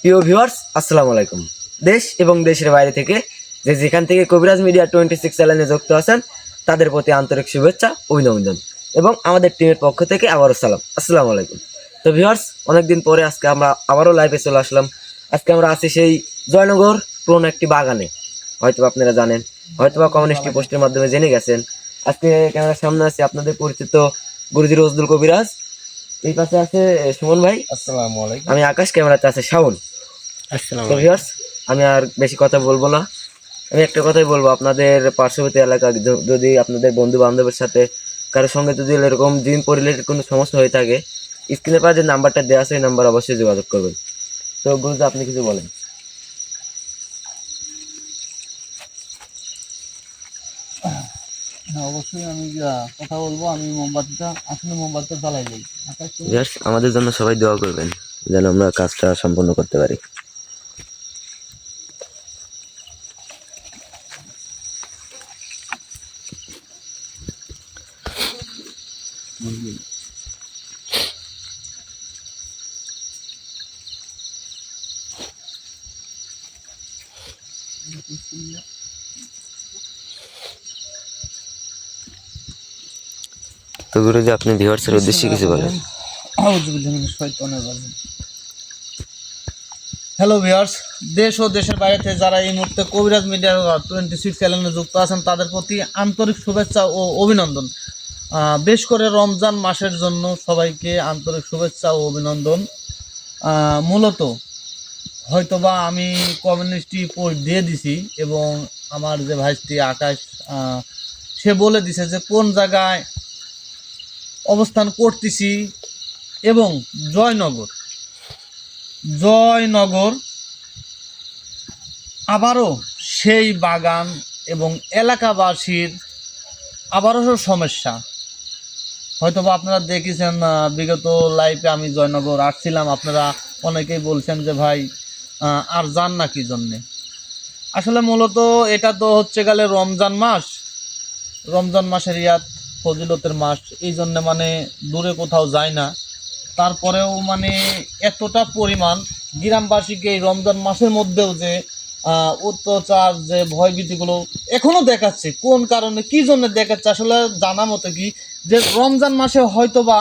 প্রিয় ভিউয়ার্স, আসসালামু আলাইকুম। দেশ এবং দেশের বাইরে থেকে যেখান থেকে কবিরাজ মিডিয়া 26 চ্যানেলে যুক্ত আছেন তাদের প্রতি আন্তরিক শুভেচ্ছা, অভিনন্দন এবং আমাদের টিমের পক্ষ থেকে আবারও সালাম, আসসালামু আলাইকুম। তো ভিউয়ার্স, অনেকদিন পরে আজকে আমরা আবারও লাইভে চলে আসলাম। আজকে আমরা আছি সেই জয়নগর পুরনো একটি বাগানে। হয়তো আপনারা জানেন, হয়তোবা কমিউনিস্ট পোস্টের মাধ্যমে জেনে গেছেন। আজকে ক্যামেরার সামনে আছে আপনাদের পরিচিত গুরুজি রজদুল কবিরাজ, এই পাশে আছে সুমন ভাই, আসসালামু আলাইকুম। আমি আকাশ, ক্যামেরাতে আছে শাওন। তো ভিউয়ার্স, আমি আর বেশি কথা বলবো না, আমি একটা কথাই বলবো। আপনাদের পার্শ্ববর্তী এলাকা যদি আপনাদের বন্ধু বান্ধবের সাথে কারোর সঙ্গে যদি এরকম জিন রিলেটেড কোনো সমস্যা হয়ে থাকে, স্ক্রিনে পাওয়া যে নাম্বারটা দেওয়া আছে এই নাম্বার অবশ্যই যোগাযোগ করবেন। তো গুরুজি, আপনি কিছু বলেন। হ্যাঁ, অবশ্যই আমি কথা বলবো। আমি মোমবাতিটা জ্বালাই যাই। ভিউয়ার্স, আমাদের জন্য সবাই দোয়া করবেন যেন আমরা কাজটা সম্পন্ন করতে পারি। তো গুরুজি, আপনি ভিউয়ার্সের উদ্দেশ্যে কিছু বলেন। হ্যালো ভিউয়ার্স, দেশ ও দেশের বাইরে থেকে যারা এই মুহূর্তে কবিরাজ মিডিয়া 26 চ্যানেলে যুক্ত আছেন তাদের প্রতি আন্তরিক শুভেচ্ছা ও অভিনন্দন। বেশ করে রমজান মাসের জন্য সবাইকে আন্তরিক শুভেচ্ছা ও অভিনন্দন। মূলত হয়তোবা আমি কমিউনিস্টই পোস্ট দিয়ে দিছি এবং আমার যে ভাইটি আকাশ সে বলে দিছে যে কোন জায়গায় অবস্থান করতেছি এবং জয়নগর আবারও সেই বাগান এবং এলাকাবাসীর আবারও সমস্যা। হয়তোবা আপনারা দেখেছেন, বিগত লাইফে আমি জয়নগর আসছিলাম। আপনারা অনেকেই বলছেন যে ভাই আর যান না কি জন্যে। আসলে মূলত এটা তো হচ্ছে গেলে রমজান মাসের ইয়াদ ফজিলতের মাস, এই জন্যে মানে দূরে কোথাও যায় না। তারপরেও মানে এতটা পরিমাণ গ্রামবাসীকে এই রমজান মাসের মধ্যেও যে অত্যাচার, যে ভয়ভীতিগুলো এখনো দেখাচ্ছে, কোন কারণে কি জন্য দেখাচ্ছে আসলে জানা মতো কি, যে রমজান মাসে হয়তোবা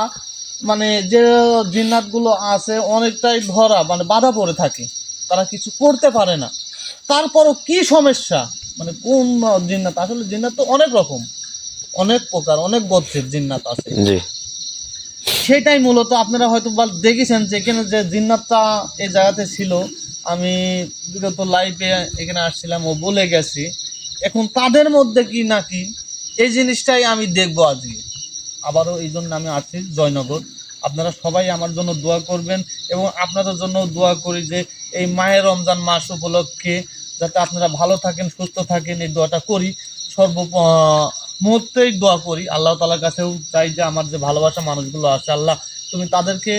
মানে যে জিন্নাতগুলো আছে অনেকটাই ধরা মানে বাধা পড়ে থাকে, তারা কিছু করতে পারে না। তারপরও কি সমস্যা, মানে কোন জিন্নাত, আসলে জিন্নাত তো অনেক রকম, অনেক প্রকার, অনেক গোত্রের জিন্নাত আছে। জি, সেটাই মূলত আপনারা হয়তো দেখেছেন যে এখানে যে জিন্নাতটা এই জায়গাতে ছিল। আমি বিগত লাইভে এখানে আসছিলাম, ও বলে গেছি। এখন তাদের মধ্যে কি নাকি এই জিনিসটাই আমি দেখবো আজকে আবারও, এই জন্য আমি আসছি জয়নগর। আপনারা সবাই আমার জন্য দোয়া করবেন এবং আপনাদের জন্য দোয়া করি যে এই মাহে রমজান মাস উপলক্ষে যাতে আপনারা ভালো থাকেন, সুস্থ থাকেন, এই দোয়াটা করি। সর্ব মুহূর্তেই দোয়া করি, আল্লাহ তাআলার কাছেও চাই যে আমার যে ভালোবাসা মানুষগুলো আছে, আল্লাহ তুমি তাদেরকে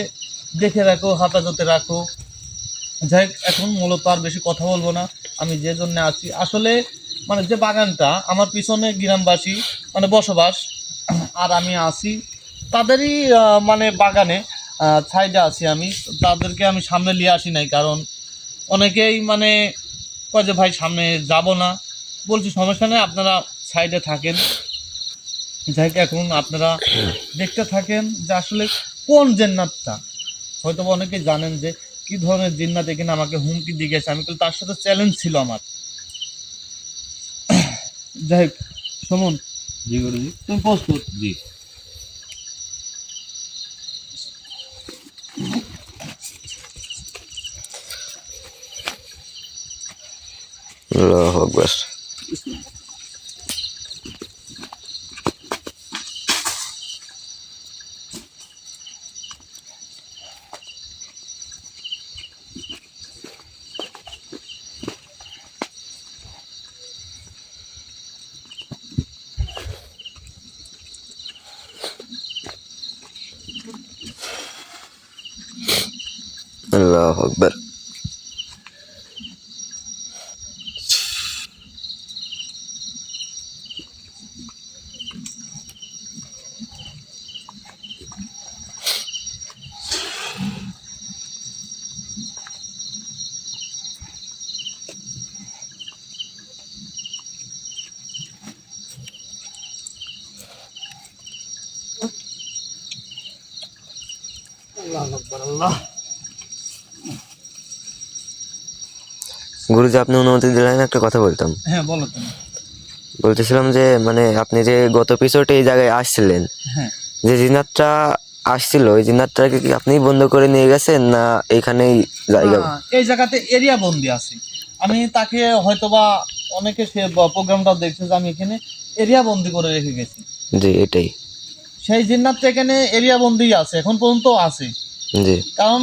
দেখে রাখো, হেফাজতে রাখো। যাই হোক, এখন মূলত আর বেশি কথা বলবো না। আমি যে জন্য আছি আসলে মানে যে বাগানটা আমার পিছনে গ্রামবাসী মানে বসবাস, আর আমি আছি তাদেরই মানে বাগানে সাইডে আছি আমি। তাদেরকে আমি সামনে নিয়ে আসি নাই, কারণ অনেকেই মানে কয় যে ভাই সামনে যাব না। বলছি সমস্যা নেই, আপনারা সাইডে থাকেন। যাই হোক, এখন আপনারা দেখতে থাকেন যে আসলে কোন জান্নাতটা। হয়তো অনেকেই জানেন যে কি ধরনের জিন্নাত এখানে আমাকে হুমকি দিয়ে গেছে। আমি তার সাথে চ্যালেঞ্জ ছিল আমার। যাই হোক, সুমন, জি গুরুজি, তুমি প্রস্তুত? জি। আল্লাহু আকবার। আল্লাহু আকবার। গুরুজি, আপনি অনুমতি দিলেন একটা কথা বলতাম। হ্যাঁ বলো তুমি। বলতেছিলাম যে মানে আপনি যে গত এপিসোডে এই জায়গায় আসছিলেন, হ্যাঁ যে জিনাতটা আসছিল ওই জিনাতটাকে কি আপনি বন্ধ করে নিয়ে গেছেন না এইখানেই জায়গা? না, এই জায়গাতে এরিয়া বন্দি আছে। আমি তাকে হয়তোবা অনেকে সে প্রোগ্রামটা দেখছে যে আমি এখানে এরিয়া বন্দি করে রেখে গেছি। জি এটাই। সেই জিন্নাতটা এখানে এরিয়া বন্দি আছে, এখন পর্যন্ত আছে। জি কারণ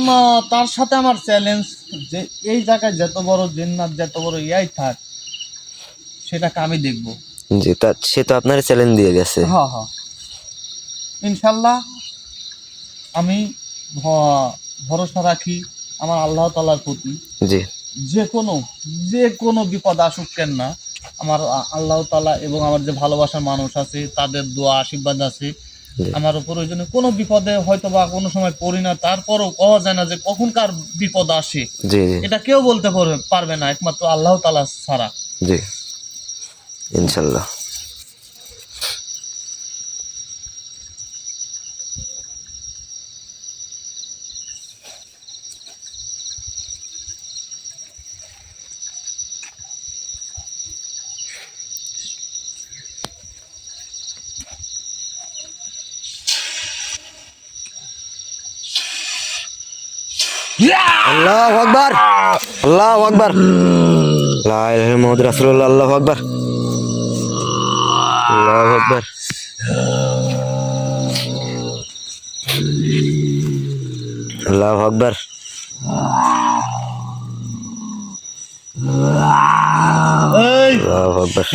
তার সাথে আমার চ্যালেঞ্জ যে এই জায়গায় যত বড় জিন্নাত যত বড় ইয়াই থাক সেটাকে আমি দেখবো। জি, তা সে তো আপনার চ্যালেঞ্জ দিয়ে গেছে। হ্যাঁ হ্যাঁ, ইনশাল্লাহ আমি ভরসা রাখি আমার আল্লাহ তাআলার প্রতি। জি যে কোনো বিপদ আসুক কেন না, আমার আল্লাহ তাআলা এবং আমার যে ভালোবাসার মানুষ আছে তাদের দোয়া আশীর্বাদ আছে জি আমার উপর। ওই জন্য কোনো বিপদে হয়তো বা কোনো সময় পড়ি না, তারপরও কওয়া যায় না যে কখনকার বিপদ আসে, জি জি এটা কেউ বলতে পারবে না একমাত্র আল্লাহ তাআলা ছাড়া। জি ইনশাল্লাহ। আল্লাহু আকবার, আল্লাহু আকবার, লা ইলাহা ইল্লাল্লাহ মুহাম্মাদুর রাসূলুল্লাহ, আল্লাহু আকবার, আল্লাহু আকবার, আল্লাহু আকবার। এই আল্লাহু আকবার।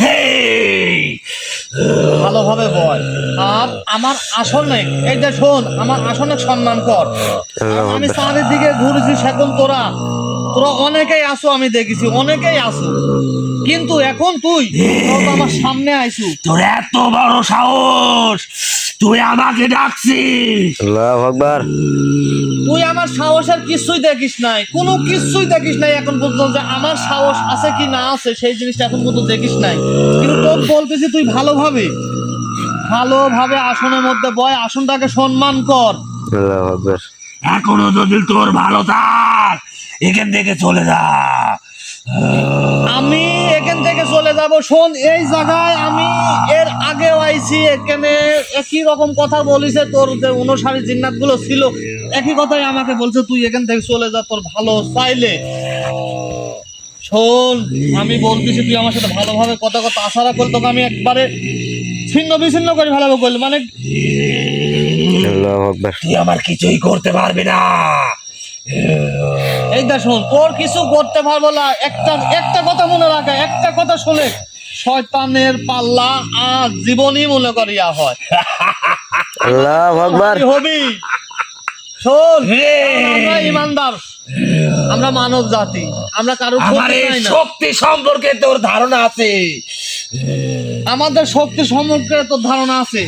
ভালোভাবে বল আর আমার আসনে এই যে শোন, আমার আসনে সম্মান কর। আল্লাহু আমি আকবার। চারিদিকে ঘুরেছি, সেখন তোরা অনেকেই আসো, আমি দেখেছি অনেকেই আসো, কিন্তু এখন তুই তোরা তো আমার সামনে আইছু। তোর এত বড় সাহস, তুই আমাকে ডাকছিস? আল্লাহু আকবার। তুই আমার সাহসের কিছুই দেখিস নাই, কোনো কিছুই দেখিস নাই এখন পর্যন্ত, যে আমার সাহস আছে কি না আছে সেই জিনিসটা এখন পর্যন্ত দেখিস নাই। কিন্তু তোর বলতেছি তুই ভালোভাবে আসনের মধ্যে বয়, আসনটাকে সম্মান কর। আল্লাহু আকবার। এখনো যদি তোর ভালো থাক, এখান থেকে চলে যা। আমি এখান থেকে চলে যাব। শোন, এই জায়গায় আমি এর আগেও আইছি, এখানে একই রকম কথা বলিছে, তোর যে অনুসারী জিন্নাত গুলো ছিল একই কথাই আমাকে বলছে তুই এখান থেকে চলে যা তোর ভালো চাইলে। শোন, আমি বলতেছি তুই আমার সাথে ভালোভাবে কথা আশা করলে তোকে আমি একবারে ছিন্ন বিচ্ছিন্ন করে ভালোভাবে করলি, মানে আল্লাহু আকবার। তুই আমার কিছুই করতে পারবি না। এই দা শোন, তোর কিছু করতে পারবো না। একটা কথা মনে রাখা, একটা কথা শুনে, শয়তানের পাল্লা আর জীবনই মনে করিয়া হয়। আল্লাহু আকবার। তুই হবি। শোন, আমরা ইমানদার, আমরা মানব জাতি, আমরা কারো আমার ক্ষতি এই চাই না। শক্তি সম্পর্কে তোর ধারণা আছে? আমাদের শক্তি সম্পর্কে তোর ধারণা আছে?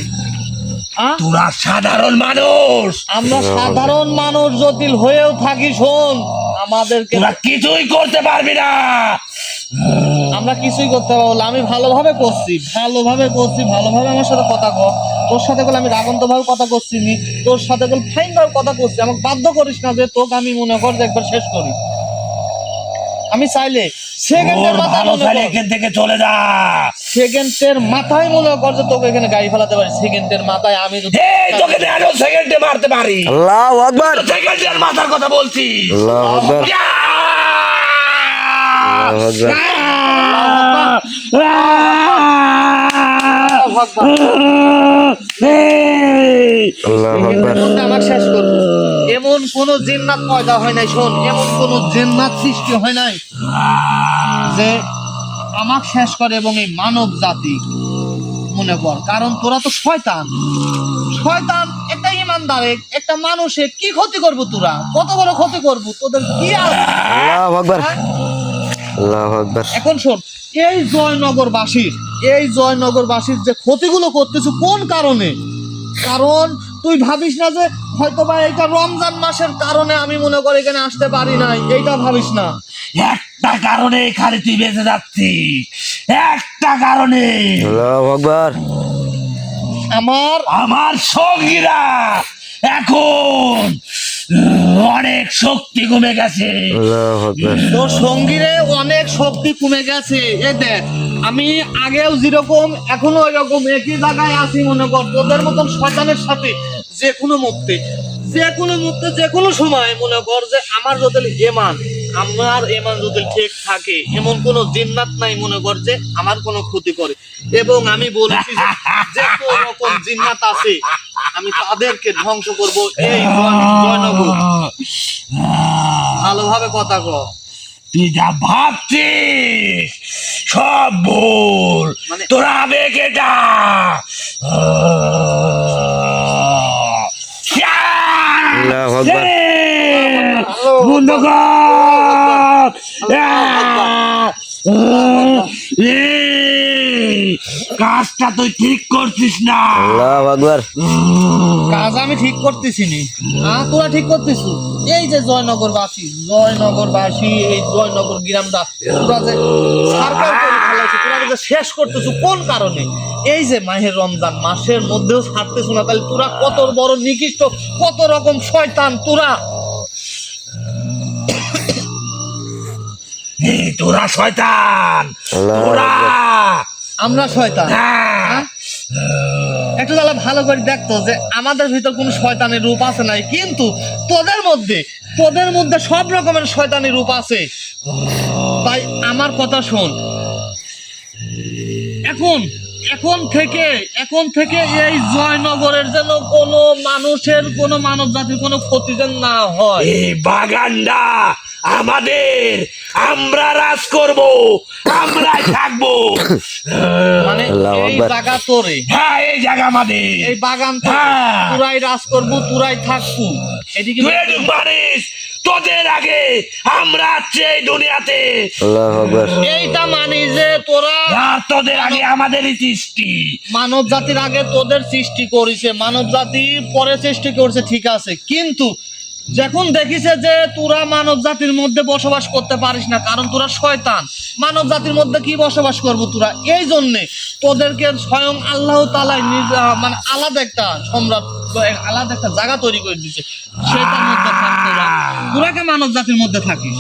তোরা সাধারণ মানুষ, আমরা সাধারণ মানুষ জটিল হয়েও থাকি। শোন, আমাদেরকে তোরা কিছুই করতে পারবি না। আমরা কিছুই করতে পারবো না। আমি ভালোভাবে করছি, ভালোভাবে আমার সাথে কথা কর। তোর সাথে বলে আমি রাগন্ত ভাবে কথা করছি নি, তোর সাথে বলে ফাইন ভাবে কথা করছি। আমাকে বাধ্য করিস না যে তোকে আমি মনে কর যে একবার শেষ করি। আমি চাইলে সেকেন্ডের তোর মাথায় ভালো মনে চাইলে কর, এখান থেকে চলে যা। সেকেন্ডের মাথায় মনে কর যে তোকে এখানে গাড়ি ফেলাতে পারি। সেকেন্ডের মাথায় আমি যদি এই তোকে ন্যানো সেকেন্ডে মারতে পারি। আল্লাহু আকবার। সেকেন্ডের মাথার কথা বলছি। আল্লাহু আকবার। ইয়া! আল্লাহু আকবার। এই! আল্লাহু আকবার। আমাকে শেষ করবো এমন কোন জিন্নাত পয়দা হয় নাই। শোন, এমন কোন জিন্নাত সৃষ্টি হয় নাই যে আমাকে শেষ করে এবং এই মানব জাতি মনে কর। কারণ তোরা তো শয়তান, একটা ইমানদার একটা মানুষের কি ক্ষতি করবো? তোরা কত বড় ক্ষতি করবো? তোদের কি আছে? আল্লাহু আকবার। আল্লাহু আকবার। এখন শোন, এই জয়নগরবাসীর যে ক্ষতিগুলো করতেছ কোন কারণে? কারণ তুই ভাবিস না যে হয়তো বা এইটা রমজান মাসের কারণে আমি মনে করি এখানে আসতে পারি নাই, এইটা ভাবিস না। একটা কারণে খালি তুই বেঁচে যাচ্ছিস, একটা কারণে। আল্লাহু আকবার। আমার আমার সঙ্গীরা এখন অনেক শক্তি কমে গেছে। আল্লাহু আকবার। তোর সঙ্গীরে অনেক শক্তি কমে গেছে। এই দেখ, আমি আগেও যেরকম এখনো ওই রকম একই জায়গায় আছি। মনে কর তোদের মতন শয়তানের সাথে যে কোনো মুহূর্তে যে কোনো সময় মনে কর যে আমার যদি এমান যদি ঠিক থাকে, এমন কোন জিন্নাত নাই মনে কর যে আমার কোনো ক্ষতি করে। এবং আমি বলেছি যে যত রকম জিন্নাত আছে আমি তাদেরকে ধ্বংস করব এই জয়নগর। ভালোভাবে কথা কর। তুই যা ভাবছিস সব ভুল, মানে- তোরা আবেগ এটা আল্লাহু আকবার। বন্ধ কর। কাজটা তুই ঠিক করছিস না। আল্লাহু আকবার। কাজ আমি ঠিক করতেছি নি, তোরা ঠিক করতেছ। এই যে জয়নগরবাসী এই জয়নগর গ্রামটা তোরা যে সার্কার করে ফেলাইছিস, তোরা যে শেষ করতেছ কোন কারণে? এই যে মাহের রমজান মাসের মধ্যেও ছাড়তেছ না, তাহলে তোরা কত বড় নিকৃষ্ট, কত রকম শয়তান তোরা। তোরা শয়তান, আল্লাহু তোরা আমরা শয়তান? হ্যাঁ। একটু তাহলে ভালো করে দেখতো যে আমাদের ভিতর কোন শয়তানের রূপ আছে নাই, কিন্তু তোদের মধ্যে সব রকমের শয়তানের রূপ আছে। তাই আমার কথা শোন, এখন থেকে এই জয়নগরের যেন কোনো মানুষের, কোনো মানব জাতির কোনো ক্ষতি যেন না হয়। এই বাগানটা আমাদের, আমরা রাজ করব, আমরাই থাকবো। মানে আল্লাহু এই আকবার। জায়গা তোরে, হ্যাঁ, এই জায়গা আমাদের। এই বাগান তোরে, হ্যাঁ। তোরাই রাজ করবো, তোরাই থাকবো। এদিকে তুই একটু মানিস, তোদের আগে আমরা আছি এই দুনিয়াতে, আল্লাহু আকবার। এইটা মানি যে তোরা আর তোদের আগে আমাদেরই সৃষ্টি। মানব জাতির আগে তোদের সৃষ্টি করেছে, মানব জাতি পরে সৃষ্টি করছে, ঠিক আছে। কিন্তু যখন দেখিছে যে তোরা মানব জাতির মধ্যে বসবাস করতে পারিস না, কারণ তোরা শয়তান, মানব জাতির মধ্যে কি বসবাস করবো তোরা? এই জন্যে তোদেরকে স্বয়ং আল্লাহ তাআলা মানে আলাদা একটা সম্রাট, আলাদা একটা জায়গা তৈরি করে দিচ্ছে, সেটার মধ্যে থাক তোরা। তোরাকে মানব জাতির মধ্যে থাকিস।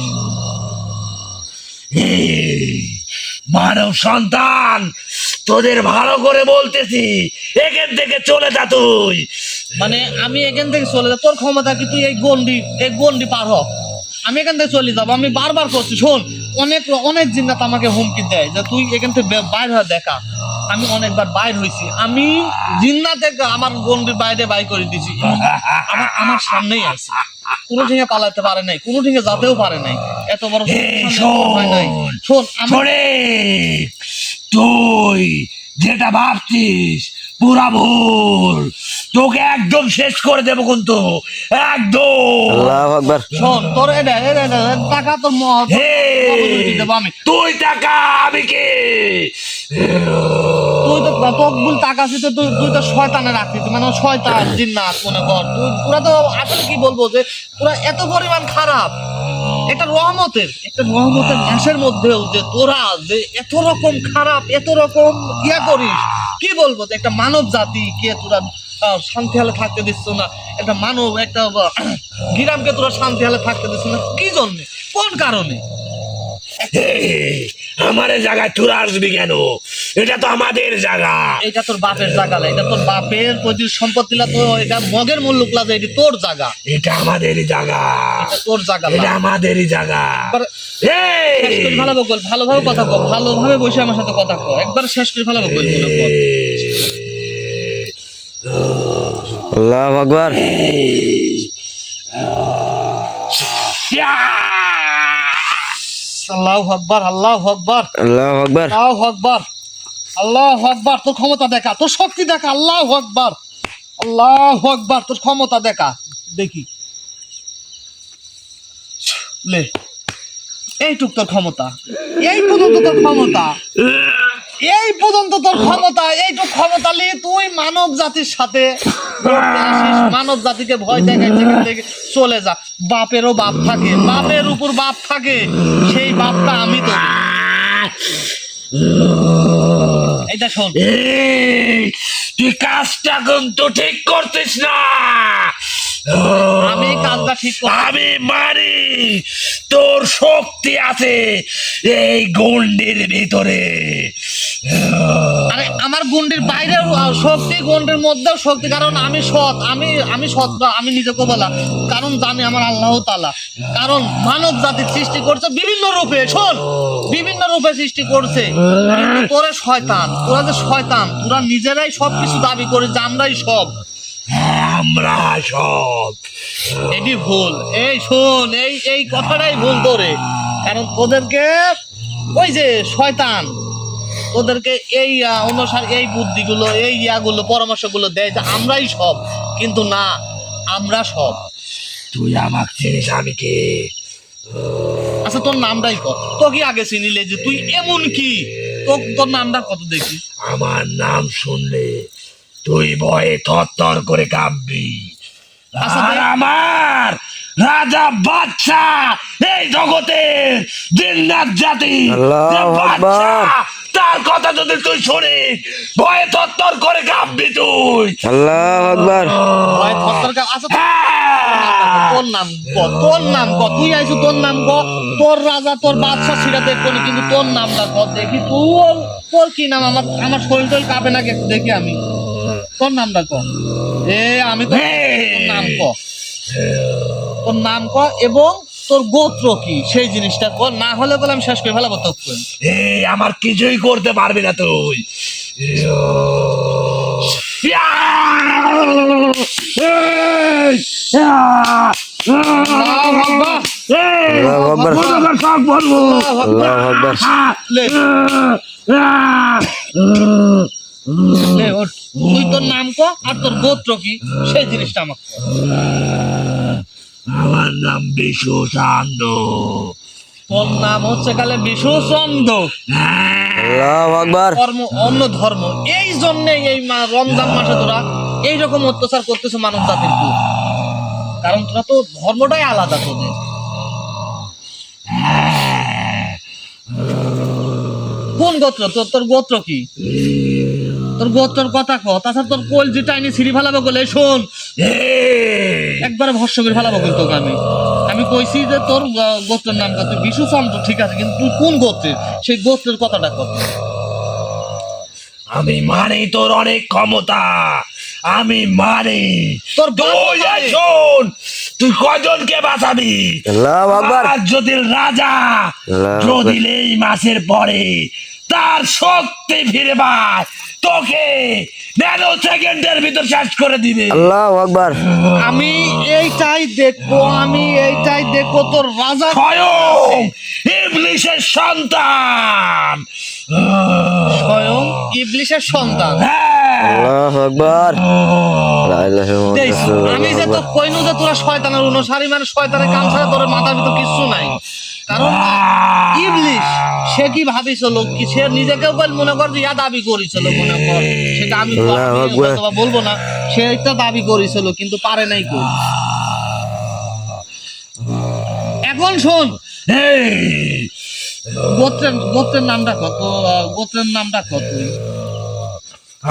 এই মানব সন্তান, তোদের ভালো করে বলতেছি, এখান থেকে চলে যা তুই। মানে আমি এখান থেকে চলে যাব, তোর ক্ষমতা কি? তুই এই গন্ডি পার হ, আমি এখান থেকে চলে যাবো। আমি বারবার করছি, শোন, অনেক জিন্নাত আমাকে হুমকি দেয় যে তুই এখান থেকে বাইর হয়ে দেখা। আমি অনেকবার বাইর হয়েছি, আমি জিন্নাতে আমার গন্ডির বাইরে বাইর করে দিছি। আমার সামনেই আছে, কোনো ঠিকে পালাতে পারে নাই, কোনো ঠিকে যেতেও পারে নাই। এত বড় হয় নাই। শোন, শোনে, তুই যেটা ভাবছিস পুরা ভুল, তোকে একদম শেষ করে দেবো কিন্তু, একদম। আল্লাহু আকবার। শোন, তোর টাকা তোর দেবো আমি। তুই টাকা, আমি কে? তুই তো তকবুল টাকা আছে, তুই তো শয়তানের আকৃতি, মানে শয়তান জিন্নাত মনে কর। তোরা তো আসলে কি বলবো যে তোরা এত পরিমাণ খারাপ। একটা রহমতের মাসের মধ্যেও যে তোরা যে এত রকম খারাপ, এত রকম করিস, কি বলবো যে একটা মানব জাতি কে তোরা শান্তি হালে থাকতে দিচ্ছ না, একটা গ্রামকে তোরা শান্তি হালে থাকতে দিচ্ছ না, কি জন্য, কোন কারণে? আমার জায়গায় তোরা আসবি কেন? এটা তো আমাদের জায়গা। এটা তোর বাপের জায়গা, এটা তোর বাপের প্রচুর সম্পত্তি, তো এটা মগের মুল্লুক লাগে, এটা তোর জায়গা, এটা আমাদেরই জায়গা, এটা তোর জায়গা, এটা আমাদেরই জায়গা। শেষ করে ভালো বল, ভালোভাবে কথা কও, ভালোভাবে বসে আমার সাথে কথা কও, একবার শেষ করে ভালো বল। আল্লাহু আকবার। আল্লাহু আকবার, আল্লাহু আকবার, আল্লাহু আকবার। আল্লাহু আকবার, আল্লাহু আকবার। তোর ক্ষমতা দেখা, তোর শক্তি দেখা। আল্লাহু আকবার, আল্লাহু আকবার। তোর ক্ষমতা দেখা, দেখি। লে, এইটুক তোর ক্ষমতা, এই পর্যন্ত তোর ক্ষমতা, এইটুক ক্ষমতা নিয়ে তুই মানব জাতির সাথে লড়তে আসিস, মানব জাতিকে ভয় দেখাইছে, এখান থেকে চলে যা। বাপেরও বাপ থাকে, বাপের উপর বাপ থাকে, সেই বাপটা আমি তো। এটা শোন, তুই কাজটা কিন্তু ঠিক করতিস না। আমি কাজটা ঠিক করতে আমি মানি তোর শক্তি আছে এই গন্ডির ভিতরে। আরে আমার গুন্ডির বাইরে শক্তি, গুন্ডির মধ্যেও শক্তি, কারণ আমি সৎ, আমি সৎ, আমি নিজেকে বলা, কারণ জানি আমার আল্লাহ তাআলা, কারণ মানব জাতির সৃষ্টি করছে বিভিন্ন রূপে, শোন, বিভিন্ন রূপে সৃষ্টি করছে, কিন্তু তোরা শয়তান, তোরা যে শয়তান, তোরা নিজেরাই সবকিছু দাবি করিস যে আমরাই সব। আমরা সব এটি ভুল, এই শোন, এই কথাটাই ভুল তোরে, কারণ তোদেরকে ওই যে শয়তান তোদেরকে এই অনুসার এই বুদ্ধিগুলো, এই ইয়াগুলো, পরামর্শগুলো দেয় যে আমরাই সব, কিন্তু না, আমরা সব। তুই আমাকে চিনিস আমি কে? আচ্ছা তোর নামটাই কত, তো কি আগে চিনিলে যে তুই এমন কি, তোর নামটা কত দেখি। আমার নাম শুনলে তুই ভয়ে থরথর করে কাঁপবি। আচ্ছা, আর আমার রাজা বাদশা এই জগতের জিন্নাত জাতি আল্লাহু যে বাদশা, আকবার। তার কথা যদি তুই শুনিস ভয়ে থরথর করে কাঁপবি তুই। আল্লাহু আকবার। ভয় থরথর আচ্ছা হ্যাঁ। তোর নাম ক, তোর নাম ক, তুই আইছো, তোর নাম ক, তোর রাজা তোর বাদশা সেটা দেখবো না, কিন্তু তোর নামটা ক দেখি, তোর কি নাম? আমার শরীর টরীর কাঁপে না দেখি আমি, তোর নামটা ক। আমি তো তোর নাম ক, তোর নাম ক এবং তোর গোত্র কি সেই জিনিসটা ক, না হলে বলে আমি শেষ করে ফেলাবো তোকে। এই আমার কিছুই করতে পারবি না তুই। আল্লাহু আকবার। আল্লাহু আকবার। আল্লাহু আকবার। লে, লে, ওঠ। তুই তোর নাম ক আর তোর গোত্র কি সেই জিনিসটা আমাকে ক। আমার নাম বিশু চান্দ। তোর নাম হচ্ছে কালে বিশু চন্দ্র, আল্লাহু আকবার। ধর্ম অন্য ধর্ম, এই জন্যে এই রমজান মাসে তোরা এইরকম অত্যাচার করতেছে মানব জাতির উপর, কারণ তোরা তো ধর্মটাই আলাদা তোদের। কোন গোত্র তোর? তোর গোত্র কি? তোর গোত্রের কথা ক, তাছাড়া তোর কোল যে টাইনি ছিঁড়ি ফেলাবো বলে, শোন, একবারে ভস্য করে ফেলাবো কিন্তু তোকে আমি কইছি যে তোর গোত্রের নাম কত, বিশু চন্দ্র, ঠিক আছে, কিন্তু তুই কোন গোত্রের সেই গোত্রের কথাটা কত। আমি মানি তোর অনেক ক্ষমতা, আমি মানি তোর তুই শোন, তুই কয়জনকে বাঁচাবি? আল্লাহু আকবার। আর যদি রাজা আল্লাহু যদি এই মাসের পরে তার শক্তি ফিরে পায় তোকে ন্যানো সেকেন্ডের ভিতর শেষ করে দিবে। আল্লাহু আকবার। আমি এইটাই দেখবো, আমি এইটাই দেখবো তোর রাজা স্বয়ং ইবলিসের সন্তান, স্বয়ং ইবলিসের সন্তান। হ্যাঁ। আল্লাহু আকবার। লা ইলাহা দেখ, ইল্লাল্লাহ। আমি যে তো কইনু যে তোরা শয়তানের অনুসারী, মানে শয়তানের কাম ছাড়া তোর মাথার ভিতর কিছু নাই, কারণ ইবলিস সে কি ভাবিছিল কি, সে নিজেকেও বল মনে কর যে ইয়া দাবি করেছিল, মনে কর সেটা আমি হয়তোবা বলবো না, সে একটা দাবি করেছিল কিন্তু পারে নাই কই। এখন শোন, এই, গোত্রের নামটা কত, গোত্রের নামটা কত?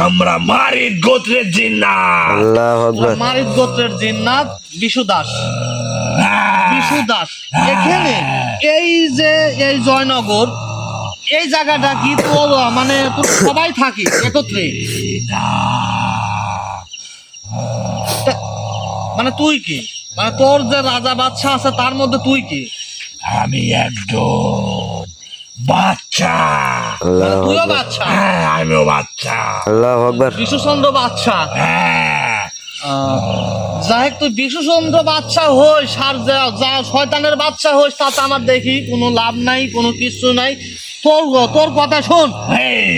আমরা মারিদ গোত্রের জিন্নাত। আল্লাহু আকবার। মারিদ গোত্রের জিন্নাত বিশু দাস। বিশু দাস, এখানে এই যে এই জয়নগর এই জায়গাটা কি তো মানে তোর সবাই থাকি একত্রে, মানে তুই কি, মানে তোর যে রাজা বাদশা আছে তার মধ্যে তুই কি? আমি একজন বাচ্চা। মানে আল্লাহু তুইও আকবার। বাদশা, হ্যাঁ, আমিও বাচ্চা। আল্লাহু আকবার। বিশুচন্দ্র বাদশা। হ্যাঁ, যাই হোক, তুই বিশুচন্দ্র বাদশা হইস আর যা শয়তানের বাদশা হইস, তাতে আমার দেখি কোনো লাভ নাই, কোনো কিছু নাই। তোর কথা শোন,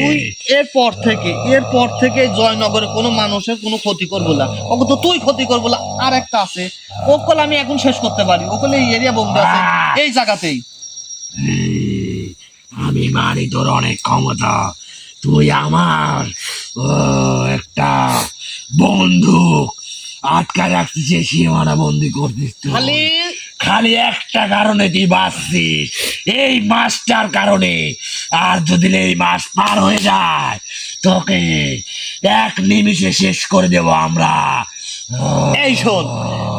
তুই এরপর থেকে জয়নগরে কোনো মানুষের কোনো ক্ষতি করবো না, ওকে তো তুই ক্ষতি করবো না। আর একটা আছে, ওকল আমি এখন শেষ করতে পারি, ওকলে এই এরিয়া বন্ধ আছে এই জায়গাতেই। আমি মানি তোর অনেক ক্ষমতা, তুই আমার একটা বন্দুক আটকা রাখতেছে, সীমানা বন্দি করতিস তুই। খালি একটা কারণে তুই বাঁচছিস, এই মাসটার কারণে। আর যদি এই মাস পার হয়ে যায় তোকে এক নিমিষে শেষ করে দেব আমরা। এই শোন,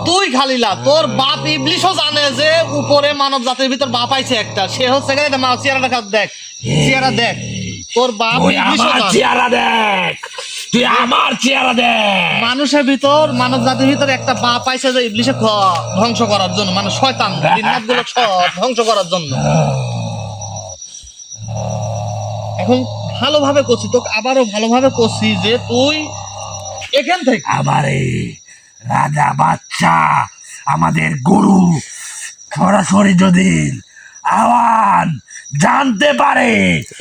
তুই খালিলা তোর বাপ ইবলিশও জানে যে উপরে মানব জাতির ভিতর বাপ আইছে একটা, সে হচ্ছে চেহারাটা দেখ, চেহারা দেখ, তোর বাপ তুই ইবলিশও আমার জানে। চেহারা দেখ, তুই আমার চেহারা দেখ। মানুষের ভিতর, মানব জাতির ভিতর একটা বাপ আইছে যে ইবলিশে ধ্বংস করার জন্য, মানে শয়তান জিন্নাত গুলো সব ধ্বংস করার জন্য। এখন ভালোভাবে করছি তোকে, আবারও ভালোভাবে করছি যে তুই এখান থেকে আমার এই রাজা বাচ্চা, আমাদের গরু সরাসরি যদি আওয়ান জানতে পারে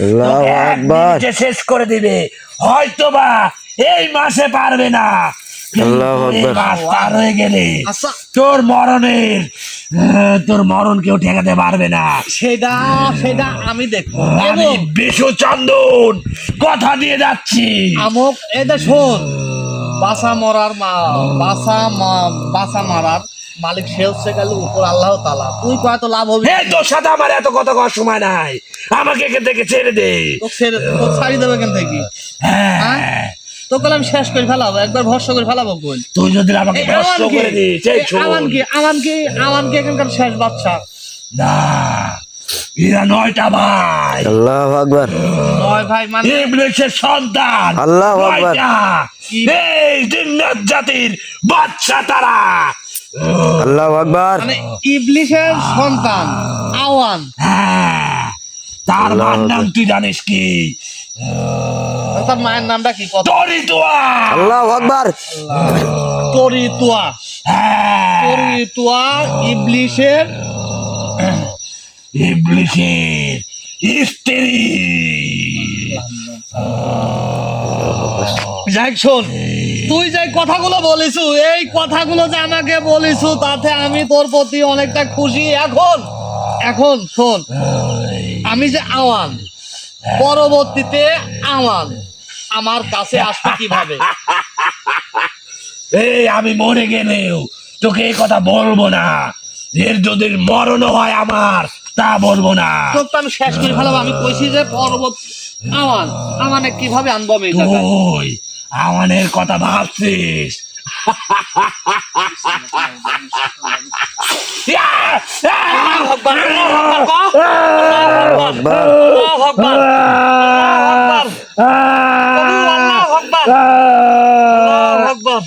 আল্লাহু তোকে এক আকবার। মিনিটে শেষ করে দিবে। হয়তোবা এই মাসে পারবে না, কিন্তু আল্লাহু এই আকবার। মাস পার হয়ে গেলে আচ্ছা তোর মরণ কেউ ঠেকাতে পারবে না। সেটা আমি দেখবো। আমি এবং বিশু চন্দন কথা দিয়ে যাচ্ছি। আমক এটা শোন, বাসা মারার মালিক সে হচ্ছে গেল উপর আল্লাহ তাআলা। তুই কত লাভ হবে? এই তোর সাথে আমার এত কথা কওয়ার সময় নাই, আমাকে এখান থেকে ছেড়ে দে। তোকে ছাড়ি দেবে এখান থেকে। হ্যাঁ, তোকে আমি শেষ করে ফেলাবো, একবার ভরসা করে ফেলাবো। কই তুই যদি আমাকে এই নষ্ট করে দিস, এই শোন। আমানকে এখানকার শেষ বাচ্চা না, এরা 9টা ভাই, আল্লাহু আকবার। নয় ভাই, মানে ইবলিসের সন্তান। আল্লাহু আকবার। 9টা। এই জিন্নাত জাতির বাচ্চা তারা। আল্লাহু আকবার। মানে ইবলিশের সন্তান আওয়ান। হ্যাঁ, তার মার নাম তুই জানিস কি? তার মায়ের নামটা কি? কত তরিতুয়া। আল্লাহু আকবার। তরিতুয়া। হ্যাঁ, তরিতুয়া ইবলিশের স্ত্রী। যাই শোন, তুই যে কথাগুলো বলিস, এই কথাগুলো যে আমাকে বলিস, তাতে আমি তোর প্রতি অনেকটা খুশি। এখন শোন, আমি যে আওয়ান, পরবর্তীতে আওয়ান আমার কাছে আসবে কিভাবে? এই আমি মরে গেলেও তোকে এই কথা বলবো না। এর যদি মরণ হয় আমার, তা বলবো না। তোকে তো আমি শেষ করে ফেলাম। আমি কইছি যে পরবর্তী আমানে কিভাবে আনবো আমি এই জায়গায়? তুই আমানের কথা ভাবছিস? আল্লাহু আকবার, আল্লাহু আকবার, আকবার। আল্লাহু আকবার, আল্লাহু আকবার, আল্লাহু আকবার,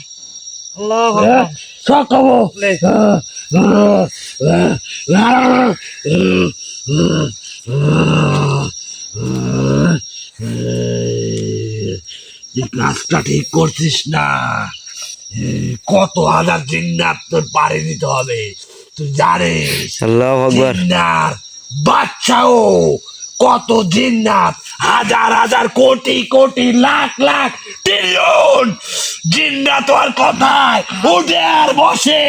আল্লাহু আকবার। সকবো লে। কাজটা ঠিক করছিস না। কত হাজার জিন্নাত তোর পাড়ি দিতে হবে তুই জানিস? আল্লাহু আকবার। জিন্নাত বাচ্চাও কত জিন্নাত, হাজার হাজার কোটি কোটি লাখ লাখ ট্রিলিয়ন জিন্নাত আর কথায় উঠে আর বসে।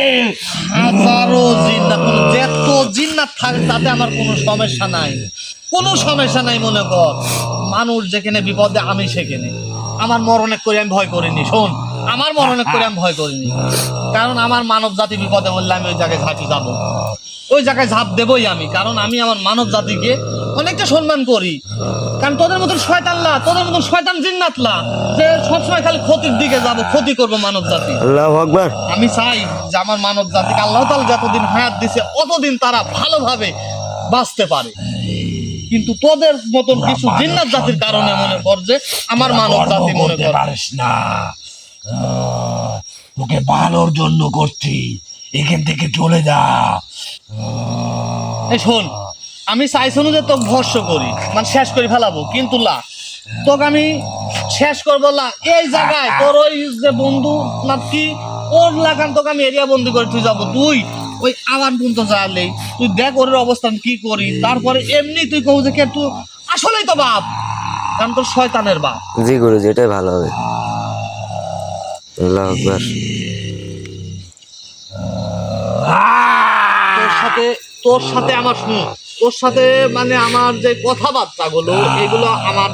হাজারো জিন্নাত, যত জিন্নাত থাকে তাতে আমার কোনো সমস্যা নাই, কোনো সমস্যা নাই। মনে কর মানুষ যেখানে বিপদে, আমি সেখানে। আমার মরণে করে আমি ভয় করিনি। শোন, আমার মরণে করে আমি ভয় করিনি, কারণ আমার মানব জাতি বিপদে বললে আমি ওই জায়গায় ঝাঁপি যাবো, ওই জায়গায় ঝাঁপ দেবই আমি। কারণ আমি আমার মানব জাতিকে অনেকটা সম্মান করি। কারণ তোদের মতন শয়তানলা, তোদের মতন শয়তান জিন্নাতলা যে সবসময় খালি ক্ষতির দিকে যাব, ক্ষতি করবো মানব জাতি। আল্লাহু আকবার। আমি চাই যে আমার মানব জাতিকে আল্লাহ তাআলা যতদিন হায়াত দিছে অতদিন তারা ভালোভাবে বাঁচতে পারে। কিন্তু তোদের মতন কিছু জিন্নাত জাতির কারণে মনে কর যে আমার মানব জাতি মনে করতে কর। পারিস না। তোকে ভালোর জন্য করছি, এখান থেকে চলে যা। এই শোন, আমি চাইছিলাম যে তোকে ভস্য করি, মানে শেষ করে ফেলাবো, কিন্তু লা তোকে আমি শেষ করবো না এই জায়গায়। তোর ওই যে বন্ধু নাকি ওর লাগান, তোকে আমি এরিয়া বন্দি করে তুই যাবো। তুই ওই আওয়ান পর্যন্ত যালে তুই দেখ ওর অবস্থান কি করি। তারপরে এমনি তুই কব যে কে তুই আসলেই তো বাপ, কারণ তোর শয়তানের বাপ। জি গুরুজি, এটাই ভালো হবে। আল্লাহু আকবার। তোর সাথে আমার শুন, তোর সাথে মানে আমার যে কথাবার্তা গুলো, এগুলো আমার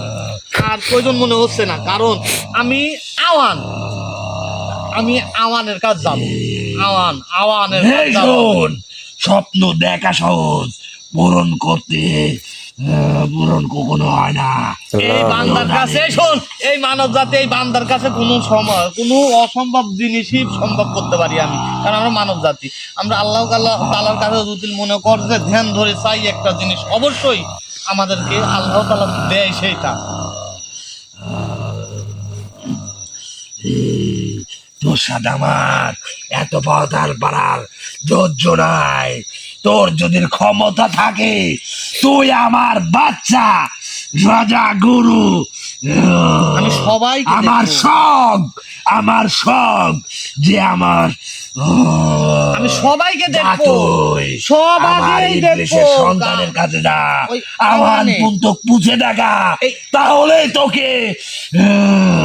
আর প্রয়োজন মনে হচ্ছে না। কারণ আমি আওয়ানের কাজ যাবো। আওয়ানের কাজ এই যাবো। শোন, স্বপ্ন দেখা সহজ, পূরণ করতে পূরণ কখনো হয় না। এই বান্দার কাছে শোন, এই মানব জাতি এই বান্দার কাছে কোনো সময় কোনো অসম্ভব জিনিসই সম্ভব করতে পারি আমি, কারণ আমরা মানব জাতি। আমরা আল্লাহ তাআলার কাছে যদি মনে কর যে ধ্যান ধরে চাই একটা জিনিস, অবশ্যই আমাদেরকে আল্লাহ তাআলা দেয় সেইটা। তোর সাথে আমার এত পথ পাড়ার ধৈর্য নাই। তোর যদি ক্ষমতা থাকে, তুই আমার বাচ্চা রাজা গুরু, আমি সবাইকে আমার দেখবো। শখ, আমার শখ যে আমার আমি সবাইকে দেখবো, তুই সবাইকে আমার দেখবো। ইবলিসের সন্তানের কাছে যা, ওই আমার আওয়ানে। পুন্তক পুছে দেখা, এই- তাহলে তোকে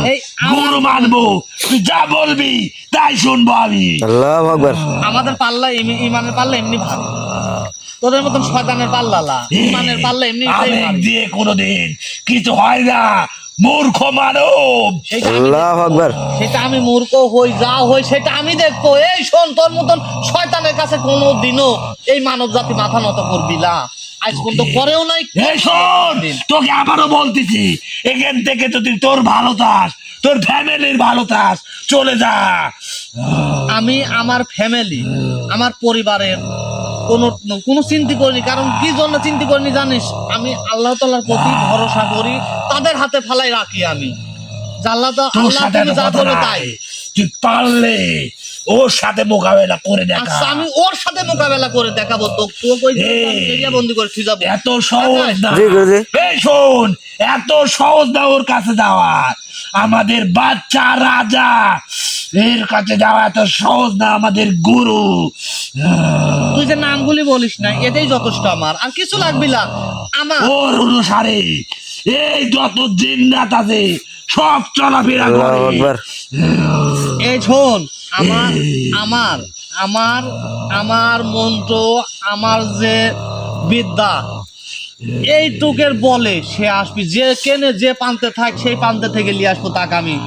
এই গুরু মানবো। তুই যা বলবি তাই শুনবো আমি। আল্লাহু আকবার। আমাদের পাল্লা ইমানের পাল্লা এমনি ভারী, তোদের মতন শয়তানের পাল্লা না, ইমানের পাল্লা এমনি আবেগ দিয়ে কোনোদিন কিছু হয় না, মূর্খ মানব। আল্লাহু আকবার। সেটা আমি মূর্খ হই যা হই সেটা আমি দেখবো। এই শোন, তোর মতন শয়তানের কাছে কোনো দিনও এই মানব জাতি মাথা নত করবি না, আজ পর্যন্ত করেও নাই। এই শোন, তোকে আবারও বলতেছি, এখান থেকে যদি তোর ভালো চাস, তোর ফ্যামিলির ভালো চাস, চলে যা। আমি আমার ফ্যামিলি, আমার পরিবারের কোনো কোনো চিন্তা করিনি। কারণ কি জন্য চিন্তা করিনি জানিস? আমি আল্লাহ তাআলার প্রতি ভরসা করি, তাদের হাতে ফালাই রাখি আমি। যে আল্লাহ তোর আল্লাহ সাথে তুমি যা কথা করবে নাই। তাই। তুই পারলে ওর সাথে মোকাবেলা করে দেখা। আচ্ছা, আমি ওর সাথে মোকাবেলা করে দেখাবো। তো তোকে ওই এরিয়া বন্দি করে তুই যাবো? এত সহজ না। জি গুরুজি। এই শোন, এত সহজ না ওর কাছে যাওয়া। আমাদের বাচ্চা রাজা এর কাছে যাওয়া এত সহজ না। আমাদের গুরু, তুই যে নামগুলি বলিস না, এটাই যথেষ্ট আমার, আর কিছু লাগবে না আমার। ওর অনুসারে এই যত জিন্নাত আছে সব চলাফেরা আল্লাহু করে। আকবার। এই শোন, আমার আমার আমার আমার মন্ত্র, আমার যে বিদ্যা এইটুকের বলে সে আসবি, যে কেনে যে প্রান্তে থাক সেই প্রান্তে থেকে নিয়ে আসবো তাকে আমি।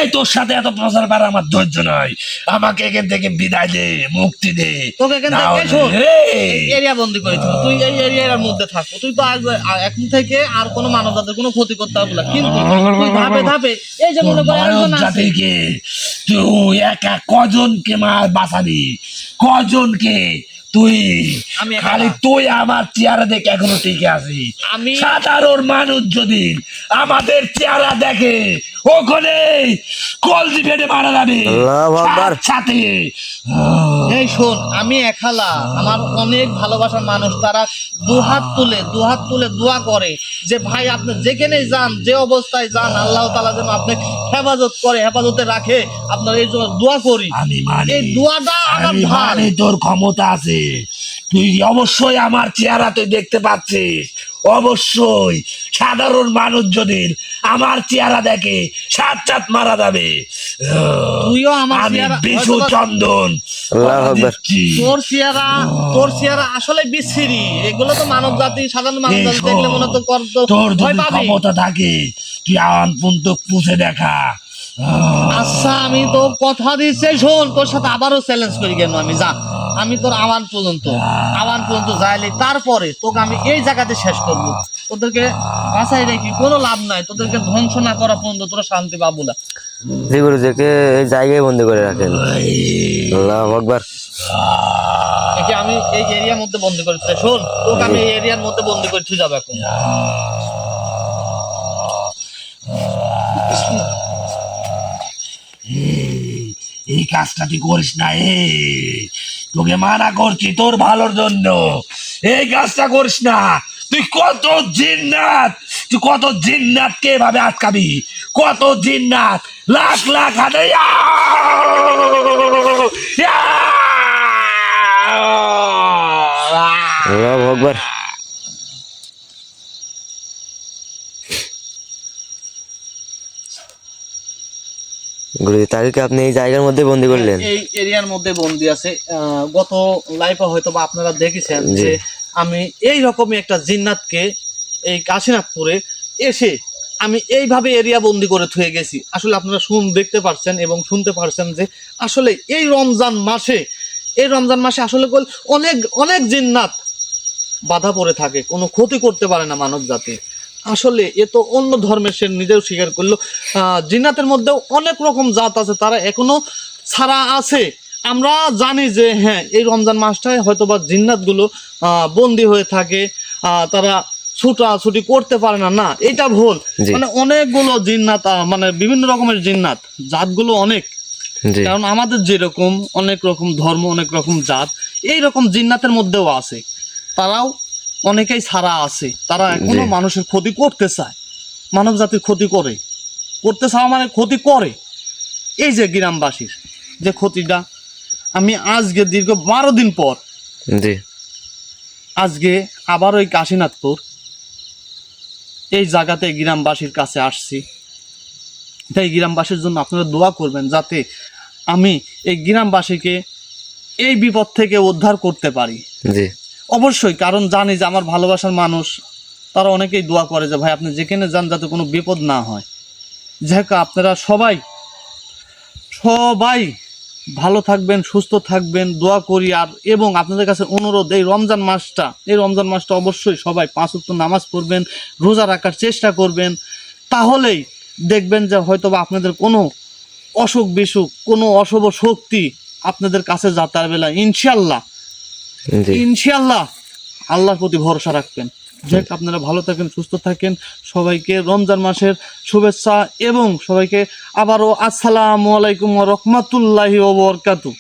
এই তোর সাথে এত প্রচার করা আমার ধৈর্য নয়। আমাকে এখান থেকে বিদায় দে, মুক্তি দে। তোকে এখান থেকে নাহলে- শোন, এই, এরিয়া বন্দি করেছিল, তুই এই এরিয়ার মধ্যে থাকবো। তুই তো এখন থেকে আর কোনো মানব জাতির কোনো ক্ষতি করতে পারবি না, কিন্তু তুই ধাপে ধাপে এই যে মনে করে মানব একজন আছে, জাতিকে তুই একা কজনকে বাঁচাবি? কজনকে? তুই আমি একা খালি না। তুই আমার চেহারা দেখে এখনো টিকে আছি। আমি সাধারণ মানুষ যদি আমাদের চেহারা দেখে, ওখানে কলজি ফেটে মারা যাবে আল্লাহু আকবার। সাথে। এই শোন, আমি একালা, আমার অনেক ভালোবাসার মানুষ, তারা দুহাত তুলে দোয়া করে যে ভাই আপনি যেখানে যান, যে অবস্থায় যান, আল্লাহ তাআলা যেন আপনি হেফাজত করে, হেফাজতে রাখে। আপনার এই জন্য দোয়া করি। আমি মানি, এই দোয়াটা আমার আমি ধার। মানি তোর ক্ষমতা আছে। তুই অবশ্যই আমার চেহারা তুই দেখতে পাচ্ছিস। অবশ্যই সাধারণ মানুষ যদি আমার চেহারা দেখে সাত মারা যাবে। তুইও আমার আমি চেহারা বিশু হয়তোবা- চন্দন আল্লাহু আকবার। দিচ্ছি। তোর চেহারা আসলে বিশ্রী। এগুলো তো মানব জাতি, সাধারণ মানব এই জাতি শোন, দেখলে মনে তো করতো তোর ভয় যদি পাবি। ক্ষমতা থাকে তুই আওয়ান পর্যন্ত পুষে দেখা। আচ্ছা, আমি তো কথা দিচ্ছি, শোন, তোর সাথে আবারও চ্যালেঞ্জ করি কেন আমি, যা, আমি তোর আওয়ান পর্যন্ত যাইলে তারপরে তোকে আমি এই জায়গাতে শেষ করব। তোদেরকে বাঁচাই রেখি কোনো লাভ নাই, তোদেরকে ধ্বংস না করা পর্যন্ত তোরা শান্তি পাবো না। জি গুরুজিকে এই জায়গায় বন্দি করে রাখেন। আল্লাহু আকবার। একে আমি এই এরিয়ার মধ্যে বন্দি করে দিতে, শোন, তোকে আমি এই এরিয়ার মধ্যে বন্দি করে তুই যাবো এখন। এই কাজটা তুই করিস না। তোকে মানা করছি তোর ভালোর জন্য, এই কাজটা করিস না। তুই কত জিন্নাতকে এভাবে আটকাবি? কত জিন্নাত, লাখ লাখ হাজার। আল্লাহু আকবার। গুরুজি তাদেরকে আপনি এই জায়গার মধ্যে বন্দি করলেন? এই এরিয়ার মধ্যে বন্দি আছে। গত লাইফে হয়তো বা আপনারা দেখেছেন জি। যে আমি এই রকমই একটা জিন্নাতকে এই কাশীনাথপুরে এসে আমি এইভাবে এরিয়া বন্দি করে থুয়ে গেছি। আসলে আপনারা দেখতে পারছেন এবং শুনতে পারছেন যে আসলে এই রমজান মাসে আসলে অনেক অনেক জিন্নাত বাধা পড়ে থাকে, কোনো ক্ষতি করতে পারে না মানব জাতি। আসলে এ তো অন্য ধর্মের, সে নিজেও স্বীকার করলো। জিন্নাতের মধ্যেও অনেক রকম জাত আছে, তারা এখনো ছাড়া আছে। আমরা জানি যে হ্যাঁ, এই রমজান মাসটায় হয়তো বা জিন্নাতগুলো বন্দি হয়ে থাকে, তারা ছুটাছুটি করতে পারে না, না এটা ভুল। জি। মানে অনেকগুলো জিন্নাত, মানে বিভিন্ন রকমের জিন্নাত, জাতগুলো অনেক। জি কারণ আমাদের যেরকম অনেক রকম ধর্ম, অনেক রকম জাত, এই রকম জিন্নাতের মধ্যেও আছে। তারাও অনেকেই ছাড়া আছে, তারা এখনো জি। মানুষের ক্ষতি করতে চায়, মানব জাতির ক্ষতি করতে চাওয়া মানে ক্ষতি করে। এই যে গ্রামবাসীর যে ক্ষতিটা, আমি আজকে দীর্ঘ 12 দিন পর জি আজকে আবার ওই কাশীনাথপুর এই জায়গাতে গ্রামবাসীর কাছে আসছি। তাই গ্রামবাসীর জন্য আপনারা দোয়া করবেন, যাতে আমি এই গ্রামবাসীকে এই বিপদ থেকে উদ্ধার করতে পারি। জি অবশ্যই, কারণ জানি যে আমার ভালোবাসার মানুষ, তারা অনেকেই দোয়া করে যে ভাই আপনি যেখানে যান যাতে কোনো বিপদ না হয়। যাই হোক, আপনারা সবাই সবাই ভালো থাকবেন, সুস্থ থাকবেন, দোয়া করি। আর এবং আপনাদের কাছে অনুরোধ, এই রমজান মাসটা অবশ্যই সবাই 5 ওয়াক্ত নামাজ পড়বেন, রোজা রাখার চেষ্টা করবেন। তাহলেই দেখবেন যে হয়তোবা আপনাদের কোনো অসুখ বিসুখ, কোনো অশুভ শক্তি আপনাদের কাছে যাতার বেলা ইনশাল্লাহ জি ইনশাল্লাহ আল্লাহর প্রতি ভরসা রাখবেন। যাই হোক, আপনারা ভালো থাকেন, সুস্থ থাকেন। সবাইকে রমজান মাসের শুভেচ্ছা এবং সবাইকে আবারও আসসালামু আলাইকুম ওয়া রাহমাতুল্লাহি ওয়া বারাকাতুহু।